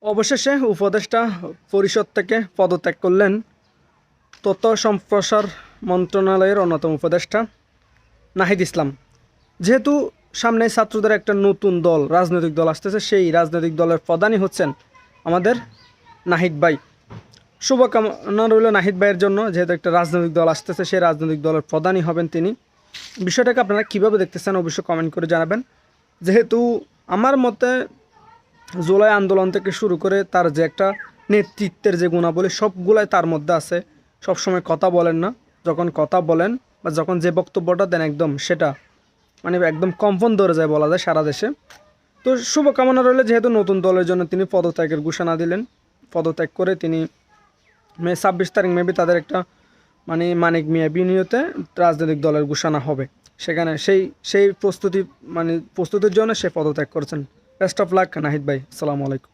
অবশেষে উপদেষ্টা পরিষদ থেকে পদত্যাগ করলেন তথ্য সম্প্রসার মন্ত্রণালয়ের অন্যতম উপদেষ্টা নাহিদ ইসলাম। যেহেতু সামনে ছাত্রদের একটা নতুন দল, রাজনৈতিক দল আসতেছে, সেই রাজনৈতিক দলের প্রধানই হচ্ছেন আমাদের নাহিদ ভাই। শুভকামনা রইল নাহিদ ভাইয়ের জন্য, যেহেতু একটা রাজনৈতিক দল আসতেছে, সেই রাজনৈতিক দলের প্রধানই হবেন তিনি। বিষয়টাকে আপনারা কীভাবে দেখতেছেন অবশ্যই কমেন্ট করে জানাবেন। যেহেতু আমার মতে জুলাই আন্দোলন থেকে শুরু করে তার যে একটা নেতৃত্বের যে গুণাবলী সবগুলাই তার মধ্যে আছে। সবসময় কথা বলেন না, যখন কথা বলেন বা যখন যে বক্তব্যটা দেন একদম সেটা মানে একদম কম্পন ধরে যায় বলা যায় সারা দেশে। তো শুভকামনা রইল, যেহেতু নতুন দলের জন্য তিনি পদত্যাগের ঘোষণা দিলেন। পদত্যাগ করে তিনি 26 তারিখ মেবি তাদের একটা মানিক মিয়া বিনিয়োগতে রাজনৈতিক দলের ঘোষণা হবে, সেখানে সেই প্রস্তুতির জন্য সে পদত্যাগ করেছেন। বেস্ট অফ লাক নাহিদ ভাই, আসসালামু আলাইকুম।